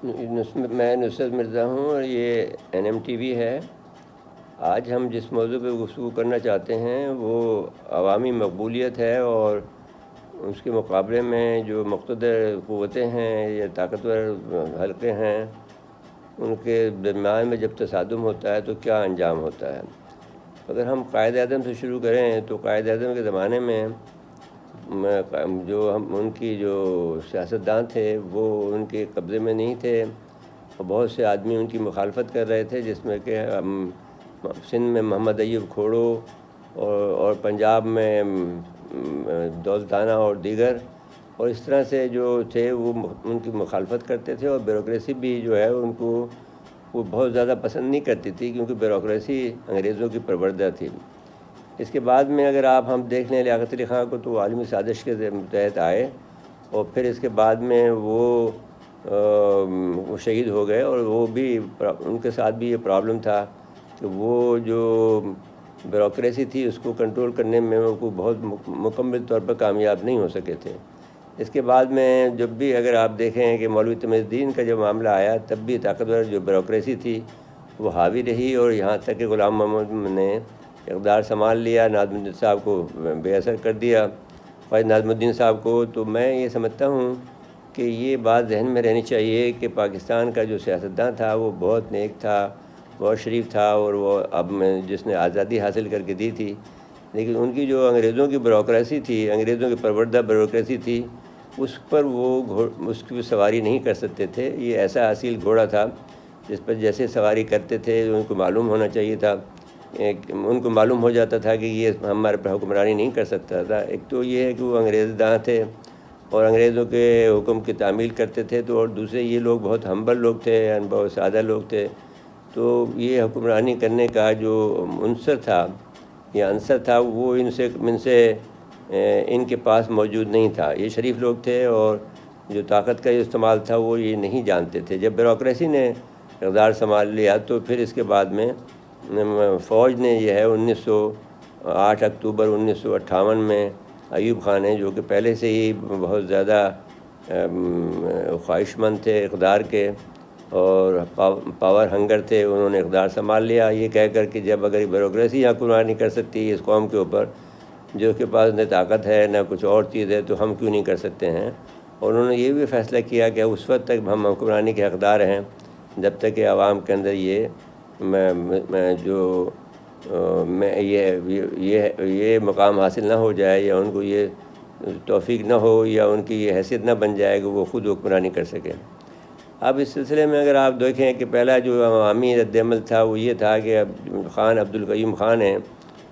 میں نصرت مرزا ہوں اور یہ NMTV ہے۔ آج ہم جس موضوع پہ گفتگو کرنا چاہتے ہیں وہ عوامی مقبولیت ہے، اور اس کے مقابلے میں جو مقتدر قوتیں ہیں یا طاقتور حلقے ہیں ان کے درمیان میں جب تصادم ہوتا ہے تو کیا انجام ہوتا ہے۔ اگر ہم قائد اعظم سے شروع کریں تو قائد اعظم کے زمانے میں ان کی جو سیاستدان تھے وہ ان کے قبضے میں نہیں تھے، اور بہت سے آدمی ان کی مخالفت کر رہے تھے، جس میں کہ سندھ میں محمد ایوب کھوڑو اور پنجاب میں دولتانہ اور دیگر، اور اس طرح سے جو تھے وہ ان کی مخالفت کرتے تھے، اور بیوروکریسی بھی جو ہے ان کو وہ بہت زیادہ پسند نہیں کرتی تھی، کیونکہ بیوروکریسی انگریزوں کی پروردہ تھی۔ اس کے بعد میں اگر ہم دیکھ لیں لیاقت علی خان کو، تو وہ عالمی سازش کے تحت آئے، اور پھر اس کے بعد میں وہ شہید ہو گئے، اور وہ بھی ان کے ساتھ بھی یہ پرابلم تھا کہ وہ جو بیوروکریسی تھی اس کو کنٹرول کرنے میں وہ کو بہت مکمل طور پر کامیاب نہیں ہو سکے تھے۔ اس کے بعد میں جب بھی اگر آپ دیکھیں کہ مولوی تمیم الدین کا جب معاملہ آیا، تب بھی طاقتور جو بیوروکریسی تھی وہ حاوی رہی، اور یہاں تک کہ غلام محمد نے اقتدار سنبھال لیا، ناظم الدین صاحب کو بے اثر کر دیا، خواجہ ناظم الدین صاحب کو۔ تو میں یہ سمجھتا ہوں کہ یہ بات ذہن میں رہنی چاہیے کہ پاکستان کا جو سیاستدان تھا وہ بہت نیک تھا، بہت شریف تھا، اور وہ جس نے آزادی حاصل کر کے دی تھی، لیکن ان کی جو انگریزوں کی بیوروکریسی تھی، انگریزوں کی پروردہ بیوروکریسی تھی، اس پر وہ اس کی سواری نہیں کر سکتے تھے۔ یہ ایسا اصیل گھوڑا تھا جس پر جیسے سواری کرتے تھے ان کو معلوم ہونا چاہیے تھا، ان کو معلوم ہو جاتا تھا کہ یہ ہمارے پر حکمرانی نہیں کر سکتا تھا۔ ایک تو یہ ہے کہ وہ انگریز داں تھے اور انگریزوں کے حکم کی تعمیل کرتے تھے، تو اور دوسرے یہ لوگ بہت ہمبل لوگ تھے، بہت سادہ لوگ تھے، تو یہ حکمرانی کرنے کا جو عنصر تھا یا عنصر تھا وہ ان کے پاس موجود نہیں تھا۔ یہ شریف لوگ تھے، اور جو طاقت کا استعمال تھا وہ یہ نہیں جانتے تھے۔ جب بیوروکریسی نے اقتدار سنبھال لیا تو پھر اس کے بعد میں فوج نے یہ ہے 8 اکتوبر 1958 میں ایوب خان نے، جو کہ پہلے سے ہی بہت زیادہ خواہش مند تھے اقتدار کے اور پاور ہنگر تھے، انہوں نے اقتدار سنبھال لیا، یہ کہہ کر کہ جب اگر بیوروکریسی یہاں حکمرانی کر سکتی ہے اس قوم کے اوپر، جو اس کے پاس نہ طاقت ہے نہ کچھ اور چیز ہے، تو ہم کیوں نہیں کر سکتے ہیں۔ اور انہوں نے یہ بھی فیصلہ کیا کہ اس وقت تک ہم حکمرانی کے حقدار ہیں جب تک کہ عوام کے اندر یہ مقام حاصل نہ ہو جائے، یا ان کو یہ توفیق نہ ہو، یا ان کی یہ حیثیت نہ بن جائے کہ وہ خود حکمرانی کر سکیں۔ اب اس سلسلے میں اگر آپ دیکھیں کہ پہلا جو عوامی رد عمل تھا وہ یہ تھا کہ خان عبدالقیوم خان ہیں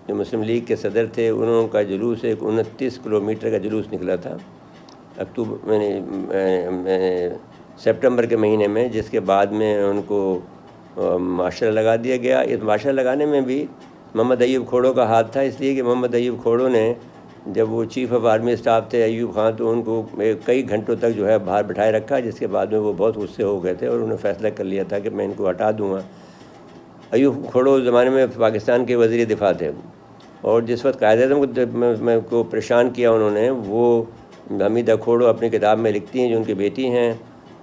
جو مسلم لیگ کے صدر تھے، انہوں کا جلوس 29 کلومیٹر کا جلوس نکلا تھا سپٹمبر کے مہینے میں، جس کے بعد میں ان کو معاشرہ لگا دیا گیا۔ اس معاشرہ لگانے میں بھی محمد ایوب کھوڑو کا ہاتھ تھا، اس لیے کہ محمد ایوب کھوڑو نے جب وہ چیف آف آرمی اسٹاف تھے ایوب خان، تو ان کو کئی گھنٹوں تک جو ہے باہر بٹھائے رکھا، جس کے بعد میں وہ بہت غصے ہو گئے تھے اور انہوں نے فیصلہ کر لیا تھا کہ میں ان کو ہٹا دوں گا۔ ایوب کھوڑو اس زمانے میں پاکستان کے وزیر دفاع تھے، اور جس وقت قائد اعظم کو پریشان کیا انہوں نے، وہ حمیدہ کھوڑو اپنی کتاب میں لکھتی ہیں جو ان کی بیٹی ہیں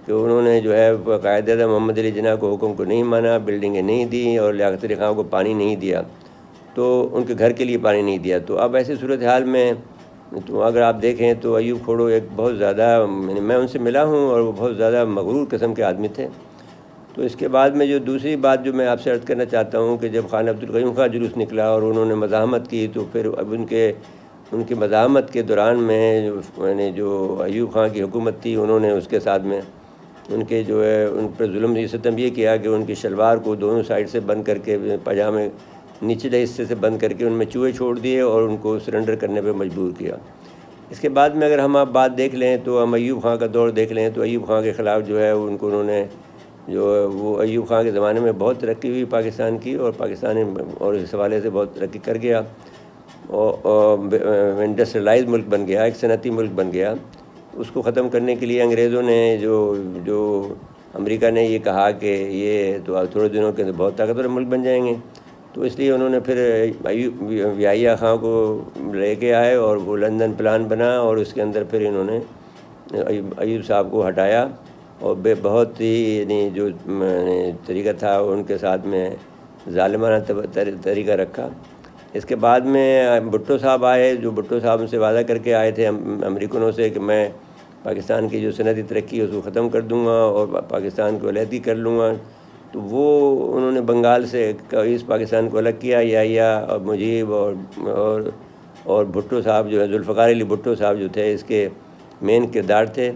کہ انہوں نے جو ہے قائد اعظم محمد علی جناح کو حکم کو نہیں مانا، بلڈنگیں نہیں دیں، اور لیاقت علی خان کو پانی نہیں دیا، تو ان کے گھر کے لیے پانی نہیں دیا۔ تو اب ایسی صورتحال میں تو اگر آپ دیکھیں تو ایوب کھوڑو ایک بہت زیادہ، میں ان سے ملا ہوں، اور وہ بہت زیادہ مغرور قسم کے آدمی تھے۔ تو اس کے بعد میں جو دوسری بات جو میں آپ سے عرض کرنا چاہتا ہوں کہ جب خان عبدالقیوم کا جلوس نکلا اور انہوں نے مزاحمت کی، تو پھر اب ان کی مزاحمت کے دوران میں جو ایوب خان کی حکومت تھی، انہوں نے اس کے ساتھ میں ان کے جو ہے ان پر ظلم ستم یہ کیا کہ ان کی شلوار کو دونوں سائڈ سے بند کر کے، پاجامے نچلے حصے سے بند کر کے ان میں چوہے چھوڑ دیے اور ان کو سرنڈر کرنے پہ مجبور کیا۔ اس کے بعد میں اگر ہم آپ بات دیکھ لیں تو ہم ایوب خان کا دور دیکھ لیں تو ایوب خان کے خلاف جو ہے انہوں نے وہ ایوب خان کے زمانے میں بہت ترقی ہوئی پاکستان کی، اور پاکستان اور اس حوالے سے بہت ترقی کر گیا، اور انڈسٹریلائز ملک بن گیا، ایک صنعتی ملک بن گیا۔ اس کو ختم کرنے کے لیے انگریزوں نے جو امریکہ نے یہ کہا کہ یہ تو تھوڑے دنوں کے اندر بہت طاقتور ملک بن جائیں گے، تو اس لیے انہوں نے پھر یحییٰ خان کو لے کے آئے، اور وہ لندن پلان بنا، اور اس کے اندر پھر انہوں نے ایوب صاحب کو ہٹایا، اور بہت ہی یعنی جو طریقہ تھا ان کے ساتھ میں ظالمانہ طریقہ رکھا۔ اس کے بعد میں بھٹو صاحب آئے، جو بھٹو صاحب سے وعدہ کر کے آئے تھے امریکنوں سے کہ میں پاکستان کی جو صنعتی ترقی ہے اس کو ختم کر دوں گا اور پاکستان کو علیحدگی کر لوں گا، تو وہ انہوں نے بنگال سے اس پاکستان کو الگ کیا، یا اور مجیب اور بھٹو صاحب جو ہے ذوالفقار علی بھٹو صاحب جو تھے اس کے مین کردار تھے۔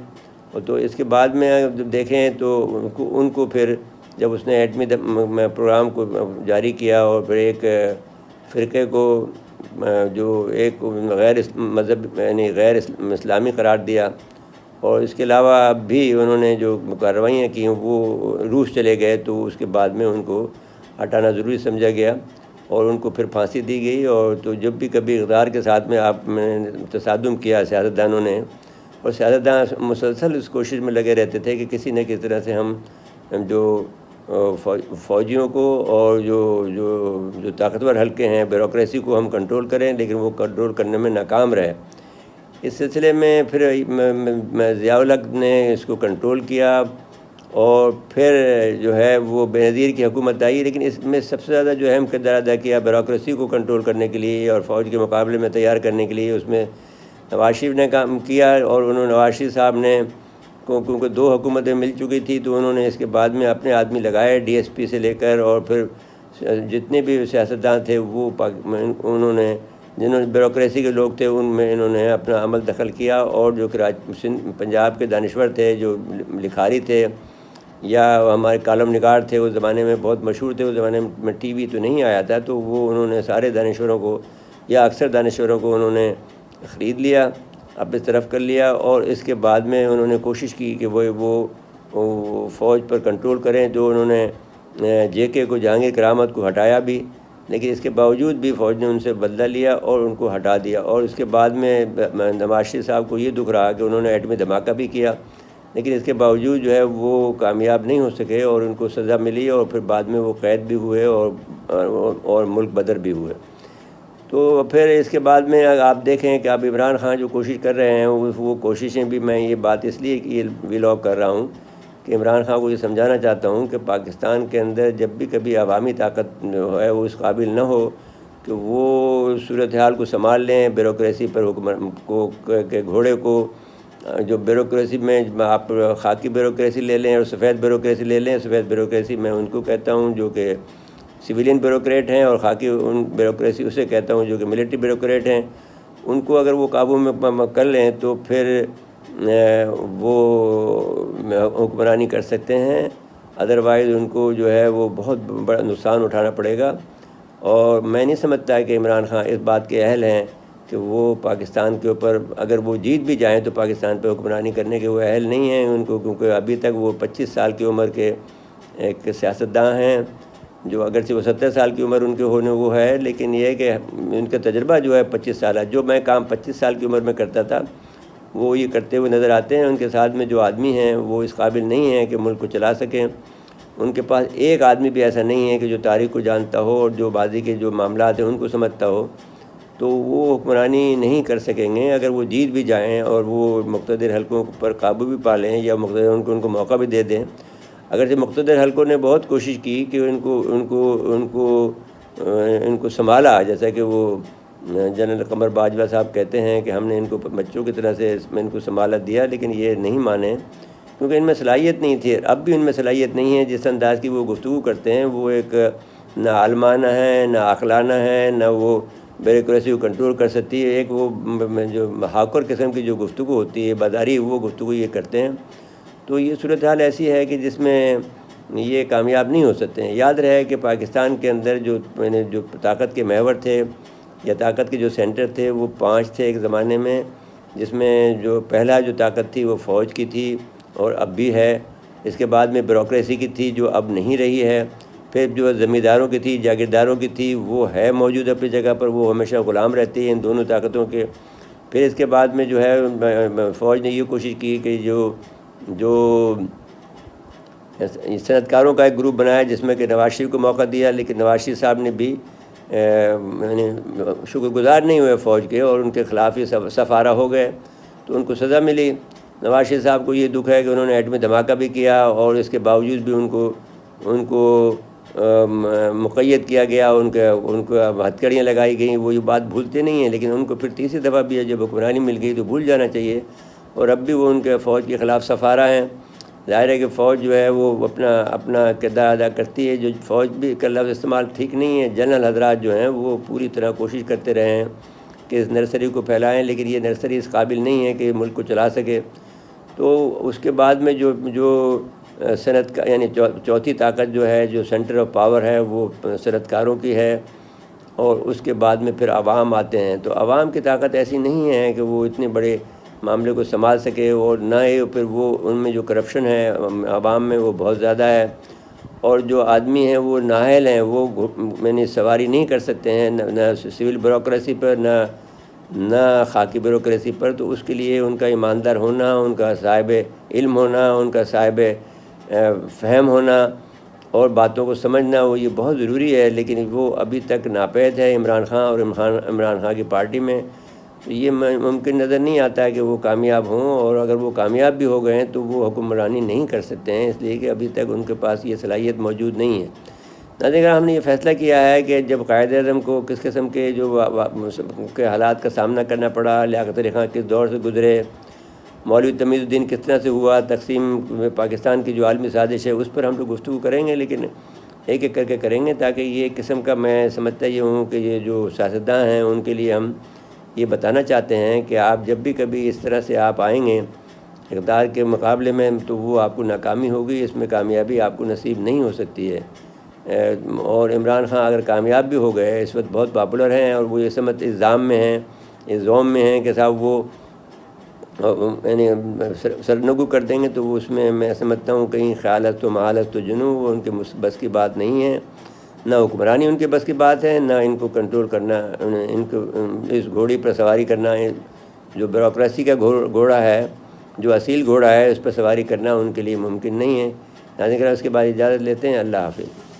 اور تو اس کے بعد میں جب دیکھیں تو ان کو پھر جب اس نے ایٹمی پروگرام کو جاری کیا اور پھر ایک فرقے کو جو ایک غیر مذہب یعنی غیر اسلامی قرار دیا، اور اس کے علاوہ بھی انہوں نے جو کارروائیاں کی وہ روس چلے گئے، تو اس کے بعد میں ان کو ہٹانا ضروری سمجھا گیا اور ان کو پھر پھانسی دی گئی۔ اور تو جب بھی کبھی اقتدار کے ساتھ میں آپ نے تصادم کیا سیاستدانوں نے، اور سیاستدان مسلسل اس کوشش میں لگے رہتے تھے کہ کسی نہ کسی طرح سے ہم جو فوجیوں کو اور جو طاقتور حلقے ہیں بیوروکریسی کو ہم کنٹرول کریں، لیکن وہ کنٹرول کرنے میں ناکام رہے۔ اس سلسلے میں پھر ضیاء الحق نے اس کو کنٹرول کیا، اور پھر جو ہے وہ بے نظیر کی حکومت آئی، لیکن اس میں سب سے زیادہ جو اہم کردار ادا کیا بیوروکریسی کو کنٹرول کرنے کے لیے اور فوج کے مقابلے میں تیار کرنے کے لیے اس میں نواز شریف نے کام کیا۔ اور انہوں نے نواز شریف صاحب نے کیونکہ 2 حکومتیں مل چکی تھی، تو انہوں نے اس کے بعد میں اپنے آدمی لگائے ڈی ایس پی سے لے کر، اور پھر جتنے بھی سیاستدان تھے وہ انہوں نے جنہوں نے بیوروکریسی کے لوگ تھے ان میں انہوں نے اپنا عمل دخل کیا، اور جو پنجاب کے دانشور تھے، جو لکھاری تھے یا ہمارے کالم نگار تھے، اس زمانے میں بہت مشہور تھے، اس زمانے میں ٹی وی تو نہیں آیا تھا، تو وہ انہوں نے سارے دانشوروں کو یا اکثر دانشوروں کو انہوں نے خرید لیا، اپنی طرف کر لیا، اور اس کے بعد میں انہوں نے کوشش کی کہ وہ فوج پر کنٹرول کریں۔ جو انہوں نے جے کے کو جہانگیر کرامت کو ہٹایا بھی، لیکن اس کے باوجود بھی فوج نے ان سے بدلہ لیا اور ان کو ہٹا دیا۔ اور اس کے بعد میں نواز شریف صاحب کو یہ دکھ رہا کہ انہوں نے ایٹمی دھماکہ بھی کیا، لیکن اس کے باوجود جو ہے وہ کامیاب نہیں ہو سکے اور ان کو سزا ملی، اور پھر بعد میں وہ قید بھی ہوئے اور ملک بدر بھی ہوئے۔ تو پھر اس کے بعد میں آپ دیکھیں کہ اب عمران خان جو کوشش کر رہے ہیں وہ کوششیں بھی، میں یہ بات اس لیے یہ ویلاگ کر رہا ہوں کہ عمران خان کو یہ سمجھانا چاہتا ہوں کہ پاکستان کے اندر جب بھی کبھی عوامی طاقت جو ہے وہ اس قابل نہ ہو کہ وہ صورتحال کو سنبھال لیں، بیوروکریسی پر کے گھوڑے کو، جو بیوروکریسی میں آپ خاکی بیوروکریسی لے لیں اور سفید بیوروکریسی لے لیں۔ سفید بیوروکریسی میں ان کو کہتا ہوں جو کہ سویلین بیوروکریٹ ہیں، اور خاکی ان بیوروکریسی اسے کہتا ہوں جو کہ ملٹری بیوروکریٹ ہیں۔ ان کو اگر وہ قابو میں کر لیں تو پھر وہ حکمرانی کر سکتے ہیں، ادروائز ان کو جو ہے وہ بہت بڑا نقصان اٹھانا پڑے گا۔ اور میں نہیں سمجھتا کہ عمران خان اس بات کے اہل ہیں کہ وہ پاکستان کے اوپر اگر وہ جیت بھی جائیں تو پاکستان پہ حکمرانی کرنے کے وہ اہل نہیں ہیں ان کو، کیونکہ ابھی تک وہ 25 سال کی عمر کے ایک سیاستداں ہیں، جو اگرچہ وہ 70 سال کی عمر ان کے ہونے وہ ہے، لیکن یہ ہے کہ ان کا تجربہ جو ہے 25 سال ہے۔ جو میں کام 25 سال کی عمر میں کرتا تھا وہ یہ کرتے ہوئے نظر آتے ہیں۔ ان کے ساتھ میں جو آدمی ہیں وہ اس قابل نہیں ہیں کہ ملک کو چلا سکیں۔ ان کے پاس ایک آدمی بھی ایسا نہیں ہے کہ جو تاریخ کو جانتا ہو اور جو ماضی کے جو معاملات ہیں ان کو سمجھتا ہو، تو وہ حکمرانی نہیں کر سکیں گے۔ اگر وہ جیت بھی جائیں اور وہ مقتدر حلقوں پر قابو بھی پا لیں یا مقتدر ان کو موقع بھی دے دیں، اگرچہ مقتدر حلقوں نے بہت کوشش کی کہ ان کو سنبھالا، جیسا کہ وہ جنرل قمر باجوہ صاحب کہتے ہیں کہ ہم نے ان کو بچوں کی طرح سے ان کو سنبھالا دیا، لیکن یہ نہیں مانے کیونکہ ان میں صلاحیت نہیں تھی۔ اب بھی ان میں صلاحیت نہیں ہے۔ جس انداز کی وہ گفتگو کرتے ہیں وہ ایک نہ عالمانہ ہے، نہ عقلانہ ہے، نہ وہ بیوروکریسی کو کنٹرول کر سکتی ہے۔ ایک وہ جو ہاکر قسم کی جو گفتگو ہوتی ہے بازاری، وہ گفتگو یہ کرتے ہیں۔ تو یہ صورتحال ایسی ہے کہ جس میں یہ کامیاب نہیں ہو سکتے ہیں۔ یاد رہے کہ پاکستان کے اندر جو طاقت کے محور تھے یا طاقت کے جو سینٹر تھے وہ 5 تھے ایک زمانے میں، جس میں جو پہلا جو طاقت تھی وہ فوج کی تھی اور اب بھی ہے۔ اس کے بعد میں بیوروکریسی کی تھی جو اب نہیں رہی ہے۔ پھر جو زمینداروں کی تھی، جاگیرداروں کی تھی، وہ ہے موجود اپنی جگہ پر، وہ ہمیشہ غلام رہتی ہے ان دونوں طاقتوں کے۔ پھر اس کے بعد میں جو ہے فوج نے یہ کوشش کی کہ جو صنعت کاروں کا ایک گروپ بنایا جس میں کہ نواز شریف کو موقع دیا، لیکن نواز شریف صاحب نے بھی یعنی شکر گزار نہیں ہوئے فوج کے اور ان کے خلاف ہی صف آرا ہو گئے، تو ان کو سزا ملی۔ نواز شریف صاحب کو یہ دکھ ہے کہ انہوں نے ایٹمی دھماکہ بھی کیا اور اس کے باوجود بھی ان کو مقید کیا گیا، ان کو ہتھ کڑیاں لگائی گئیں، وہ یہ بات بھولتے نہیں ہیں، لیکن ان کو پھر تیسری دفعہ بھی جب حکمرانی مل گئی تو بھول جانا چاہیے۔ اور اب بھی وہ ان کے فوج کے خلاف سفارہ ہیں۔ ظاہر ہے کہ فوج جو ہے وہ اپنا کردار ادا کرتی ہے، جو فوج بھی کا لفظ استعمال ٹھیک نہیں ہے۔ جنرل حضرات جو ہیں وہ پوری طرح کوشش کرتے رہے ہیں کہ اس نرسری کو پھیلائیں، لیکن یہ نرسری اس قابل نہیں ہے کہ ملک کو چلا سکے۔ تو اس کے بعد میں جو صنعت کا یعنی چوتھی طاقت جو ہے، جو سینٹر آف پاور ہے، وہ صنعت کاروں کی ہے، اور اس کے بعد میں پھر عوام آتے ہیں۔ تو عوام کی طاقت ایسی نہیں ہے کہ وہ اتنے بڑے معاملے کو سنبھال سکے، اور نہ ہی پھر وہ ان میں جو کرپشن ہے عوام میں وہ بہت زیادہ ہے، اور جو آدمی ہیں وہ نااہل ہیں، وہ یعنی سواری نہیں کر سکتے ہیں نہ سول بیوروکریسی پر نہ خاکی بیوروکریسی پر۔ تو اس کے لیے ان کا ایماندار ہونا، ان کا صاحب علم ہونا، ان کا صاحب فہم ہونا اور باتوں کو سمجھنا، وہ یہ بہت ضروری ہے، لیکن وہ ابھی تک ناپید ہے عمران خان اور عمران خان کی پارٹی میں۔ تو یہ ممکن نظر نہیں آتا ہے کہ وہ کامیاب ہوں، اور اگر وہ کامیاب بھی ہو گئے ہیں تو وہ حکمرانی نہیں کر سکتے ہیں، اس لیے کہ ابھی تک ان کے پاس یہ صلاحیت موجود نہیں ہے۔ ناظرین، ہم نے یہ فیصلہ کیا ہے کہ جب قائد اعظم کو کس قسم کے کے حالات کا سامنا کرنا پڑا، لیاقت علی خان کس دور سے گزرے، مولوی تمیز الدین کس طرح سے ہوا، تقسیم پاکستان کی جو عالمی سازش ہے اس پر ہم لوگ گفتگو کریں گے، لیکن ایک ایک کر کے کریں گے، تاکہ یہ ایک قسم کا میں سمجھتا یہ ہوں کہ یہ جو سیاستداں ہیں ان کے لیے ہم یہ بتانا چاہتے ہیں کہ آپ جب بھی کبھی اس طرح سے آپ آئیں گے اقتدار کے مقابلے میں، تو وہ آپ کو ناکامی ہوگی، اس میں کامیابی آپ کو نصیب نہیں ہو سکتی ہے۔ اور عمران خان اگر کامیاب بھی ہو گئے، اس وقت بہت پاپولر ہیں، اور وہ یہ سمجھ الزام میں ہیں، اس زوم میں ہیں کہ صاحب وہ یعنی سرنگو کر دیں گے، تو وہ اس میں سمجھتا ہوں کہیں خیالت تو محالت تو جنوں، وہ ان کے بس کی بات نہیں ہے، نہ حکمرانی ان کے بس کی بات ہے، نہ ان کو کنٹرول کرنا، ان کو اس گھوڑی پر سواری کرنا، جو بیوروکریسی کا گھوڑا ہے، جو اصیل گھوڑا ہے، اس پر سواری کرنا ان کے لیے ممکن نہیں ہے۔ ناظرین، اس کے بعد اجازت لیتے ہیں۔ اللہ حافظ۔